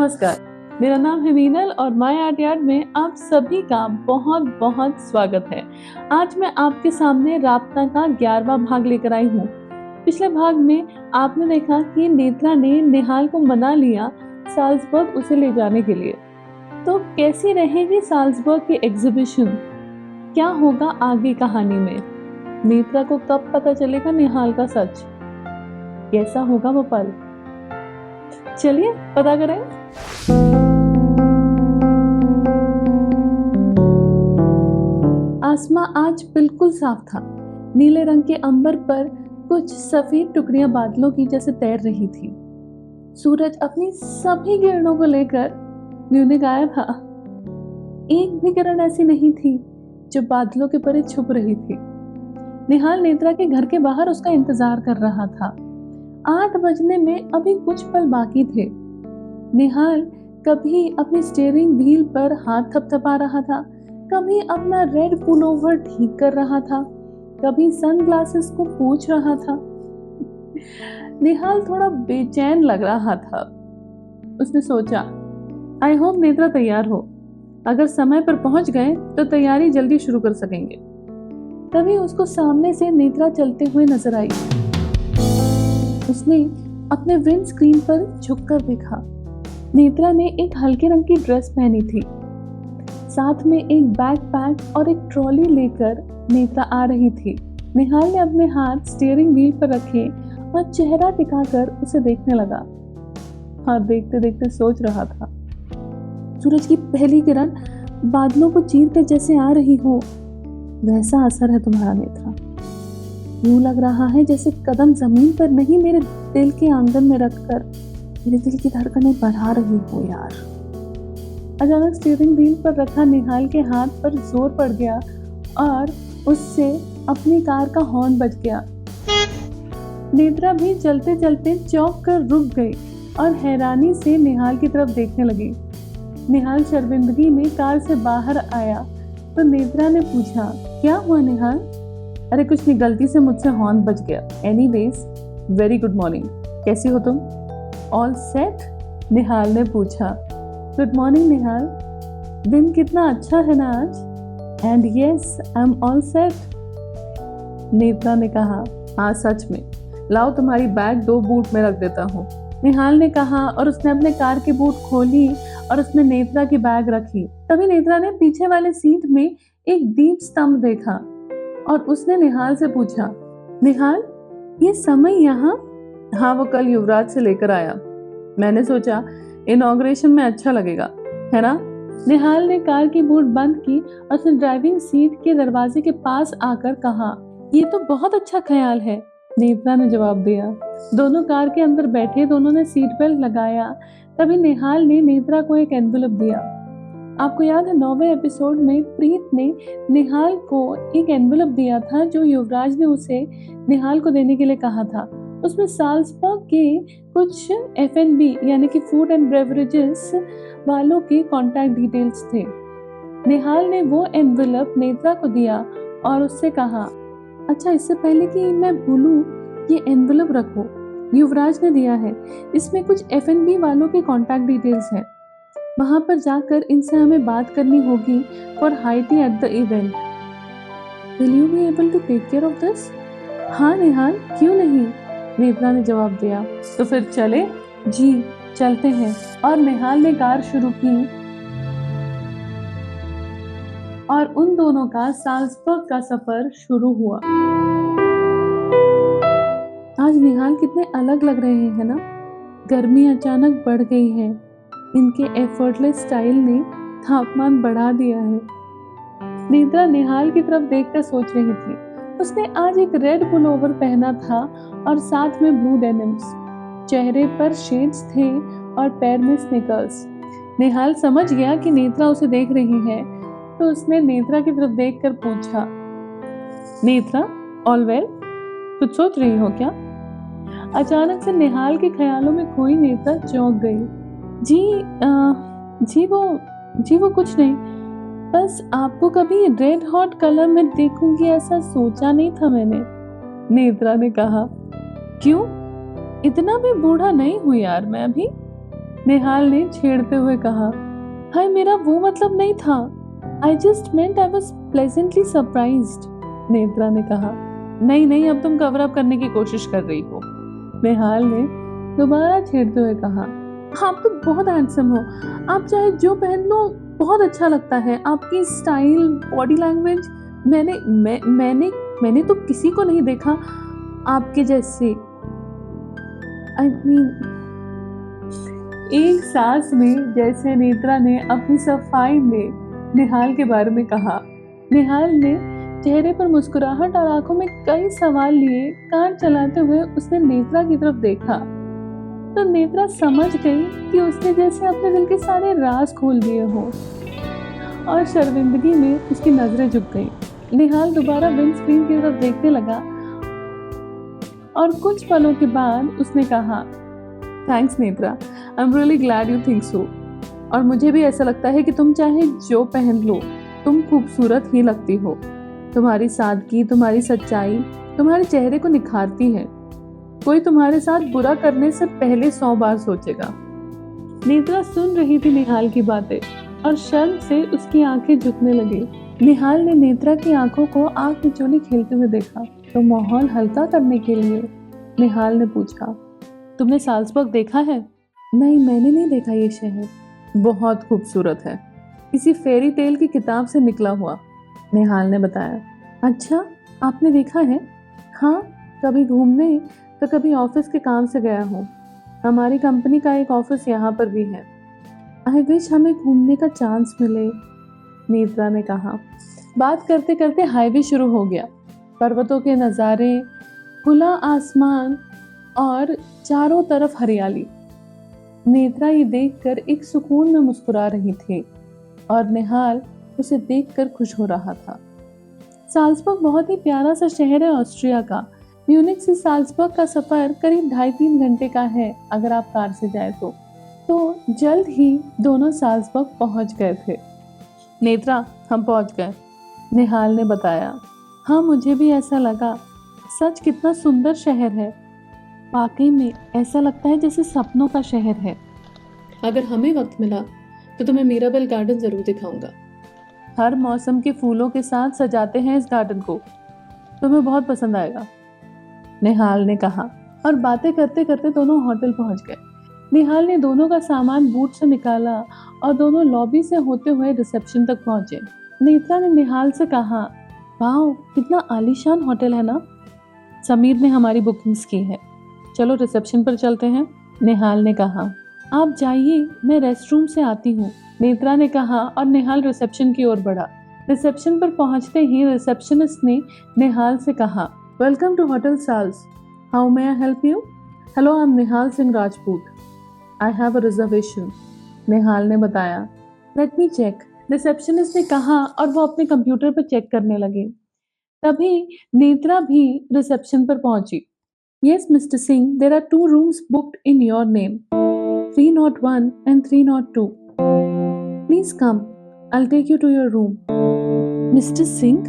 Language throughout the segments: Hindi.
नमस्कार, मेरा नाम है मीनल और माय आर्ट यार्ड में आप सभी का बहुत बहुत स्वागत है। आज मैं आपके सामने राबता का 11वां भाग लेकर आई हूँ। पिछले भाग में आपने देखा कि नेत्रा ने निहाल को मना लिया साल्जबर्ग उसे ले जाने के लिए। तो कैसी रहेगी साल्जबर्ग की एग्जीबिशन? क्या होगा आगे कहानी में? नेत्रा को कब पता चलेगा निहाल का सच? कैसा होगा वो पल? चलिए पता करें। आसमां आज बिल्कुल साफ था। नीले रंग के अंबर पर कुछ सफेद टुकड़ियां बादलों की जैसे तैर रही थी। सूरज अपनी सभी किरणों को लेकर न्यूने गाया था। एक भी किरण ऐसी नहीं थी जो बादलों के परे छुप रही थी। निहाल नेत्रा के घर के बाहर उसका इंतजार कर रहा था। 8 बजने में अभी कुछ पल बाकी थे। निहाल कभी अपनी स्टीयरिंग व्हील पर हाथ थपथपा रहा था, कभी अपना रेड पुलोवर ठीक कर रहा था, कभी सनग्लासेस को पोंछ रहा था। निहाल थोड़ा बेचैन लग रहा था। उसने सोचा, आई होप नेत्रा तैयार हो। अगर समय पर पहुंच गए तो तैयारी जल्दी शुरू कर सकेंगे। तभी उसको सामने से नेत्रा चलते हुए नजर आई। उसने अपने विंड स्क्रीन पर झुककर देखा। नेत्रा ने एक हल्के रंग की ड्रेस पहनी थी। साथ में एक बैकपैक और एक ट्रॉली लेकर नेत्रा आ रही थी। निहाल ने अपने हाथ स्टीयरिंग व्हील पर रखे और चेहरा टिकाकर उसे देखने लगा। हाँ, देखते देखते सोच रहा था, सूरज की पहली किरण बादलों को चीर कर जैसे आ रही हो, वैसा असर है तुम्हारा नेत्रा। यूं लग रहा है जैसे कदम जमीन पर नहीं, मेरे दिल के आंगन में रखकर मेरे दिल की धड़कनें बढ़ा रही हो यार। अचानक स्टीयरिंग व्हील पर रखा निहाल के हाथ पर जोर पड़ गया और उससे अपनी कार का हॉर्न बज गया। नेत्रा भी चलते चलते चौंक कर रुक गई और हैरानी से निहाल की तरफ देखने लगी। निहाल शर्मिंदगी में कार से बाहर आया तो नेत्रा ने पूछा, क्या हुआ निहाल? अरे कुछ नहीं, गलती से मुझसे हॉर्न बज गया। Anyways, very good morning. कैसी हो तुम? All set? निहाल ने पूछा। गुड मॉर्निंग निहाल, दिन कितना अच्छा है ना आज? And yes, I am all set, Netra ने कहा। हाँ सच में, लाओ तुम्हारी बैग 2 बूट में रख देता हूँ, निहाल ने कहा और उसने अपने कार की बूट खोली और उसमें नेत्रा की बैग रखी। तभी नेत्रा ने पीछे वाले सीट में एक दीप स्तंभ देखा और उसने निहाल से पूछा, निहाल ये समय यहाँ? हाँ, वो कल युवराज से लेकर आया। मैंने सोचा इनॉग्रेशन में अच्छा लगेगा, है ना? निहाल ने कार की बूट बंद की और उसने ड्राइविंग सीट के दरवाजे के पास आकर कहा, ये तो बहुत अच्छा ख्याल है, नेत्रा ने जवाब दिया। दोनों कार के अंदर बैठे, दोनों ने सीट बेल्ट लगाया। तभी निहाल ने नेत्रा को एक एनवेलप दिया। आपको याद है 9वें एपिसोड में प्रीत ने निहाल को एक एनवेलप दिया था जो युवराज ने उसे निहाल को देने के लिए कहा था। उसमें साल्जबर्ग के कुछ F&B यानी कि फूड एंड बेवरेजेस वालों के कॉन्टैक्ट डिटेल्स थे। निहाल ने वो एनवेलप नेत्रा को दिया और उससे कहा, अच्छा इससे पहले कि मैं भूलूं, ये एनवेलप रखो, युवराज ने दिया है। इसमें कुछ F&B वालों के कॉन्टैक्ट डिटेल्स हैं। वहां पर जाकर इनसे हमें बात करनी होगी for high tea at the event. Will you be able to take care of this? हाँ निहाल, क्यों नहीं, नेत्रा ने जवाब दिया। तो फिर चले? जी चलते हैं। और निहाल ने कार शुरू की और उन दोनों का साल्जबर्ग का सफर शुरू हुआ। आज निहाल कितने अलग लग रहे हैं ना? गर्मी अचानक बढ़ गई है। इनके एफर्टलेस स्टाइल ने तापमान बढ़ा दिया है। नेत्रा निहाल की तरफ देखकर सोच रही थी। उसने आज एक रेड पुलोवर पहना था और साथ में ब्लू डेनिम्स। चेहरे पर शेड्स थे और पैर में स्नीकर्स। निहाल समझ गया कि नेत्रा उसे देख रही है तो उसने नेत्रा की तरफ देखकर पूछा, नेत्रा ऑल वेल? कुछ सोच रही हो क्या? अचानक से निहाल के ख्यालों में खोई नेत्रा चौंक गई। जी वो कुछ नहीं, बस आपको कभी रेड हॉट कलर में देखूंगी ऐसा सोचा नहीं था मैंने, नेत्रा ने कहा। क्यों? इतना भी बूढ़ा नहीं हूं यार मैं अभी। निहाल ने छेड़ते हुए कहा। हाय, मेरा वो मतलब नहीं था। I just meant I was pleasantly surprised. Netra ने कहा। नहीं नहीं, अब तुम कवर अप करने की कोशिश कर रही हो। निहाल ने दोबारा छेड़ते हुए कहा। आप तो बहुत हैंडसम हो। आप चाहे जो पहन लो, बहुत अच्छा लगता है। आपकी स्टाइल, बॉडी लैंग्वेज, मैंने तो किसी को नहीं देखा आपके जैसे। आई मीन, एक सांस में जैसे नेत्रा ने अपनी सफाई में निहाल के बारे में कहा। निहाल ने चेहरे पर मुस्कुराहट और आंखों में कई सवाल लिए कार चलाते हुए उसने नेत्रा की तरफ देखा, तो नेत्रा समझ गई कि उसने जैसे अपने दिल के सारे राज खोल दिए हों और शर्मिंदगी में उसकी नजरें झुक गईं। निहाल दोबारा विंड स्क्रीन की तरफ देखने लगा और कुछ पलों के बाद उसने कहा, thanks Netra, I am really glad you think so. और मुझे भी ऐसा लगता है कि तुम चाहे जो पहन लो, तुम खूबसूरत ही लगती हो। तुम्हारी सादगी, तुम्हारी सच्चाई तुम्हारे चेहरे को निखारती है। कोई तुम्हारे साथ बुरा करने से पहले 100 बार सोचेगा। नेत्रा सुन रही थी निहाल की बातें और शर्म से उसकी आंखें झुकने लगी। निहाल ने नेत्रा की आंखों को आंख मिचोली खेलते हुए देखा, तो माहौल हल्का करने के लिए निहाल ने पूछा, तुमने साल्सबर्ग देखा है? नहीं, मैंने नहीं देखा ये शहर। बहुत खूबसूरत है, किसी फेरी टेल की किताब से निकला हुआ, निहाल ने बताया। अच्छा, आपने देखा है? हाँ, कभी घूमने तो कभी ऑफिस के काम से गया हूँ। हमारी कंपनी का एक ऑफिस यहाँ पर भी है। आई विश हमें घूमने का चांस मिले, नेत्रा ने कहा। बात करते करते हाईवे शुरू हो गया। पर्वतों के नज़ारे, खुला आसमान और चारों तरफ हरियाली। नेत्रा ये देखकर एक सुकून में मुस्कुरा रही थी और निहाल उसे देखकर खुश हो रहा था। साल्सबर्ग बहुत ही प्यारा सा शहर है ऑस्ट्रिया का। म्यूनिख से साल्सबर्ग का सफर करीब 2.5-3 घंटे का है अगर आप कार से जाए तो जल्द ही दोनों साल्सबर्ग पहुंच गए थे। नेत्रा, हम पहुंच गए, निहाल ने बताया। हाँ, मुझे भी ऐसा लगा। सच कितना सुंदर शहर है। वाकई में ऐसा लगता है जैसे सपनों का शहर है। अगर हमें वक्त मिला तो तुम्हें मीराबेल गार्डन जरूर दिखाऊंगा। हर मौसम के फूलों के साथ सजाते हैं इस गार्डन को, तुम्हें बहुत पसंद आएगा, निहाल ने कहा। और बातें करते करते दोनों होटल पहुंच गए। निहाल ने दोनों का सामान बूट से निकाला और दोनों लॉबी से होते हुए रिसेप्शन तक पहुंचे। नेत्रा ने निहाल से कहा, वाह, कितना आलीशान होटल है ना। समीर ने हमारी बुकिंग्स की है, चलो रिसेप्शन पर चलते हैं, निहाल ने कहा। आप जाइए, मैं रेस्टरूम से आती हूँ, नेत्रा ने कहा और निहाल रिसेप्शन की ओर बढ़ा। रिसेप्शन पर पहुंचते ही रिसेप्शनिस्ट ने निहाल से कहा, welcome to hotel Sals, how may I help you? Hello, I am Nihal Singh Rajput, I have a reservation, Nihal ने बताया। लेट मी चेक, रिसेप्शनिस्ट ने कहा और वो अपने कंप्यूटर पर चेक करने लगे। तभी नेत्रा भी रिसेप्शन पर पहुंची। Yes, Mr. Singh, there are 2 rooms booked in your name, 301 and 302. Please come, I'll take you to your room. Mr. Singh?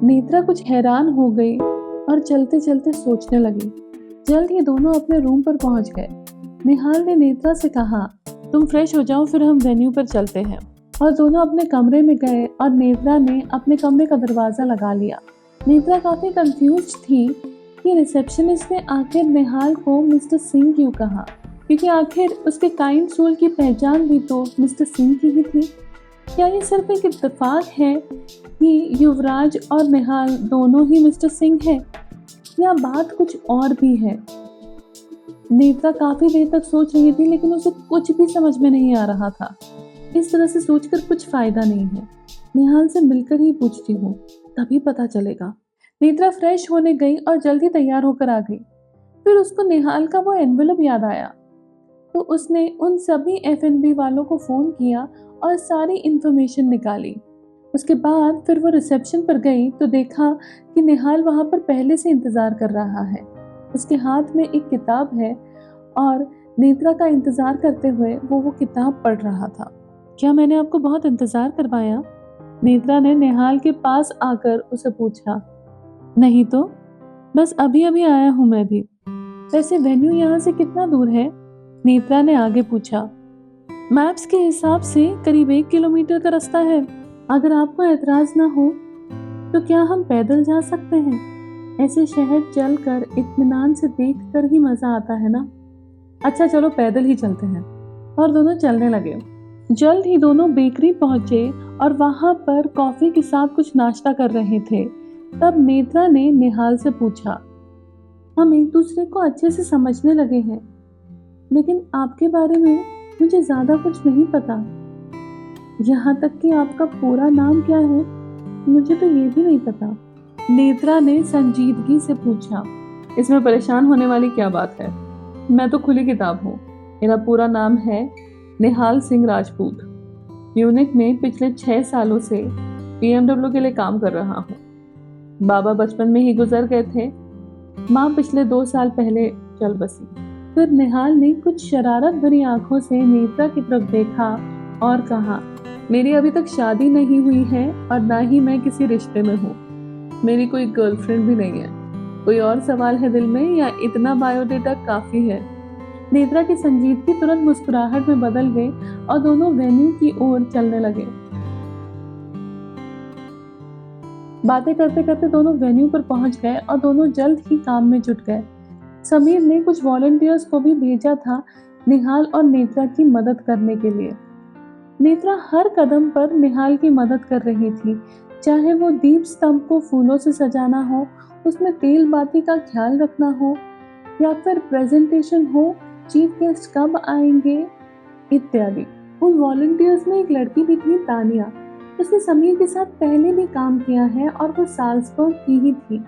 Netra कुछ हैरान हो गई और चलते चलते सोचने लगी। जल्द ही दोनों अपने रूम पर पहुंच गए। निहाल ने नेत्रा से कहा, तुम फ्रेश हो जाओ, फिर हम वेन्यू पर चलते हैं। और दोनों अपने कमरे में गए और नेत्रा ने अपने कमरे का दरवाजा लगा लिया। नेत्रा काफी कंफ्यूज थी कि रिसेप्शनिस्ट ने आखिर निहाल को मिस्टर सिंह क्यों कहा, क्योंकि आखिर उसके काइंड सोल की पहचान भी तो मिस्टर सिंह की ही थी। क्या ये सिर्फ एक इत्तेफाक है कि युवराज और निहाल दोनों ही मिस्टर सिंह हैं, या बात कुछ और भी है? नेत्रा काफी देर तक सोच रही थी, लेकिन उसे कुछ भी समझ में नहीं आ रहा था। इस तरह से सोचकर कुछ फायदा नहीं है, निहाल से मिलकर ही पूछती हूँ, तभी पता चलेगा। नेत्रा फ्रेश होने गई और जल्दी तैयार होकर आ गई। फिर उसको निहाल का वो एनवेलप याद आया, तो उसने उन सभी F&B वालों को फ़ोन किया और सारी इन्फॉर्मेशन निकाली। उसके बाद फिर वो रिसेप्शन पर गई तो देखा कि निहाल वहाँ पर पहले से इंतज़ार कर रहा है। उसके हाथ में एक किताब है और नेत्रा का इंतज़ार करते हुए वो किताब पढ़ रहा था। क्या मैंने आपको बहुत इंतज़ार करवाया? नेत्रा ने निहाल के पास आकर उसे पूछा। नहीं तो, बस अभी अभी आया हूँ मैं भी। वैसे वेन्यू यहाँ से कितना दूर है? नेत्रा ने आगे पूछा। मैप्स के हिसाब से करीब 1 किलोमीटर का रास्ता है। अगर आपको एतराज ना हो तो क्या हम पैदल जा सकते हैं? ऐसे शहर चलकर इत्मीनान से देखकर ही मजा आता है ना। अच्छा चलो पैदल ही चलते हैं। और दोनों चलने लगे। जल्द ही दोनों बेकरी पहुंचे और वहां पर कॉफी के साथ कुछ नाश्ता कर रहे थे। तब नेत्रा ने निहाल से पूछा, हम एक दूसरे को अच्छे से समझने लगे हैं, लेकिन आपके बारे में मुझे ज्यादा कुछ नहीं पता। यहाँ तक कि आपका पूरा नाम क्या है मुझे तो ये भी नहीं पता। नेत्रा ने संजीदगी से पूछा, इसमें परेशान होने वाली क्या बात है? मैं तो खुली किताब हूँ। मेरा पूरा नाम है निहाल सिंह राजपूत। म्यूनिक में पिछले 6 सालों से BMW के लिए काम कर रहा हूँ। बाबा बचपन में ही गुजर गए थे। माँ पिछले 2 साल पहले चल बसी। फिर निहाल ने कुछ शरारत भरी आंखों से नेत्रा की तरफ देखा और कहा, मेरी अभी तक शादी नहीं हुई है और ना ही मैं किसी रिश्ते में हूँ। मेरी कोई गर्लफ्रेंड भी नहीं है। कोई और सवाल है दिल में या इतना बायोडेटा काफी है? नेत्रा की संजीदगी तुरंत मुस्कुराहट में बदल गई और दोनों वेन्यू की ओर चलने लगे। बातें करते करते दोनों वेन्यू पर पहुंच गए और दोनों जल्द ही काम में जुट गए। समीर ने कुछ वॉलंटियर्स को भी भेजा था निहाल और नेत्रा की मदद करने के लिए। नेत्रा हर कदम पर निहाल की मदद कर रही थी, चाहे वो दीप स्तंभ को फूलों से सजाना हो, उसमें तेल बाती का ख्याल रखना हो, या फिर प्रेजेंटेशन हो, चीफ गेस्ट कब आएंगे इत्यादि। उन वॉलंटियर्स में एक लड़की भी थी, तानिया। उसने समीर के साथ पहले भी काम किया है और वो साल्सबर्ग की ही थी,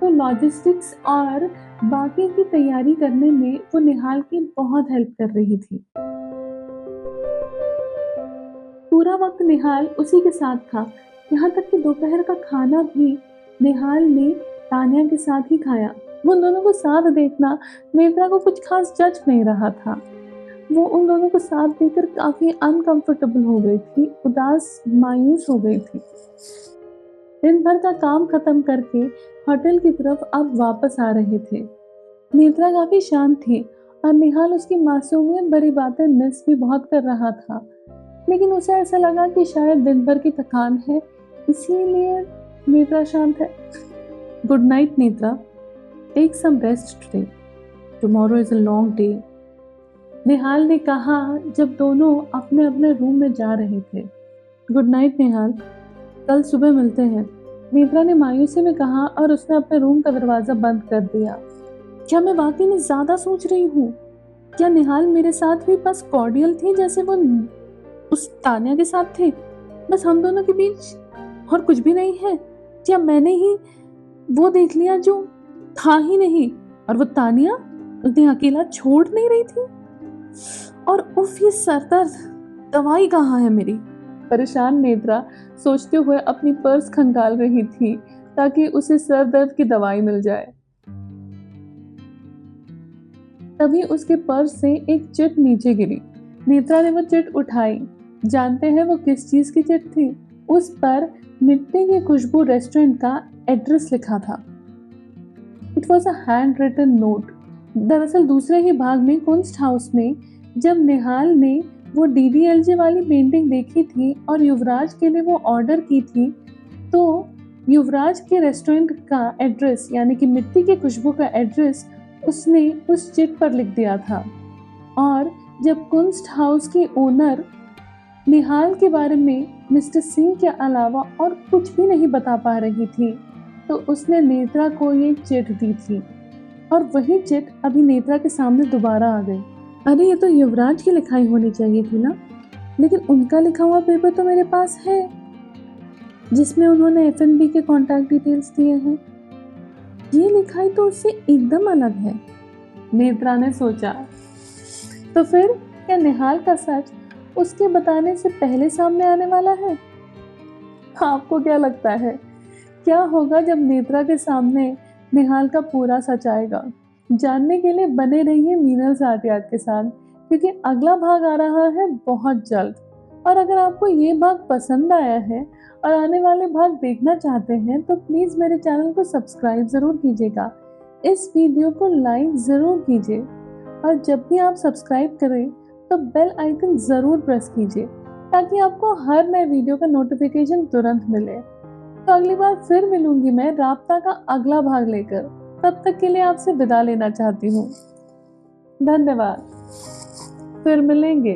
तो लॉजिस्टिक्स और बाकी की तैयारी करने में वो निहाल की बहुत हेल्प कर रही थी। पूरा वक्त निहाल उसी के साथ था, यहाँ तक कि दोपहर का खाना भी निहाल ने तानिया के साथ ही खाया। वो उन दोनों को साथ देखना नेत्रा को कुछ खास जच नहीं रहा था। वो उन दोनों को साथ देखकर काफी अनकंफर्टेबल हो गई थी, उदास मायूस हो गई थी। दिन भर का काम खत्म करके होटल की तरफ अब वापस आ रहे थे। नेत्रा काफी शांत थी और निहाल उसकी मासूमियत भरी बातें मिस भी बहुत कर रहा था, लेकिन उसे ऐसा लगा कि शायद दिन भर की थकान है, इसीलिए नेत्रा शांत है। Good night Netra, take some rest today, tomorrow is a long day, Nihal ने कहा जब दोनों अपने अपने रूम में जा रहे थे। गुड नाइट निहाल, कल सुबह मिलते हैं, नेत्रा ने मायूसी में कहा और उसने अपने रूम का दरवाजा बंद कर दिया। क्या मैं वाकई में ज्यादा सोच रही हूँ? क्या निहाल मेरे साथ भी बस कॉर्डियल थी जैसे वो उस तानिया के साथ थे? बस हम दोनों के बीच और कुछ भी नहीं है? क्या मैंने ही वो देख लिया जो था ही नहीं? और वो तानिया उन्हें अकेला छोड़ नहीं रही थी? और उफ, ये सरदर्द, दवाई कहाँ है मेरी? परेशान नेत्रा सोचते हुए अपनी पर्स खंगाल रही थी ताकि उसे सर दर्द की दवाई मिल जाए। तभी उसके पर्स से एक चिट नीचे गिरी। नेत्रा ने वो चिट उठाई। जानते हैं वो किस चीज की चिट थी? उस पर मिट्टी की खुशबू रेस्टोरेंट का एड्रेस लिखा था। It was a hand written note. दरअसल दूसरे ही भाग में कुंस्ट हाउस में जब निहाल ने वो DDLJ वाली पेंटिंग देखी थी और युवराज के लिए वो ऑर्डर की थी, तो युवराज के रेस्टोरेंट का एड्रेस यानी कि मिट्टी की खुशबू का एड्रेस उसने उस चिट पर लिख दिया था। और जब कुंस्ट हाउस की ओनर निहाल के बारे में मिस्टर सिंह के अलावा और कुछ भी नहीं बता पा रही थी, तो उसने नेत्रा को ये चिट दी थी और वही चिट अभी नेत्रा के सामने दोबारा आ गई। अरे ये तो युवराज की लिखाई होनी चाहिए थी ना, लेकिन उनका लिखा हुआ पेपर तो मेरे पास है जिसमें उन्होंने F&B के कॉन्टैक्ट डिटेल्स दिए हैं। ये लिखाई तो उससे एकदम अलग है, नेत्रा ने सोचा। तो फिर क्या निहाल का सच उसके बताने से पहले सामने आने वाला है? आपको क्या लगता है क्या होगा जब नेत्रा के सामने निहाल का पूरा सच आएगा? जानने के लिए बने रहिए मीनल्स आर्ट यार्ड के साथ, क्योंकि अगला भाग आ रहा है बहुत जल्द। और अगर आपको ये भाग पसंद आया है और आने वाले भाग देखना चाहते हैं तो प्लीज़ मेरे चैनल को सब्सक्राइब ज़रूर कीजिएगा, इस वीडियो को लाइक ज़रूर कीजिए और जब भी आप सब्सक्राइब करें तो बेल आइकन ज़रूर प्रेस कीजिए ताकि आपको हर नए वीडियो का नोटिफिकेशन तुरंत मिले। तो अगली बार फिर मिलूंगी मैं राब्ता का अगला भाग लेकर। तब तक के लिए आपसे विदा लेना चाहती हूँ। धन्यवाद। फिर मिलेंगे।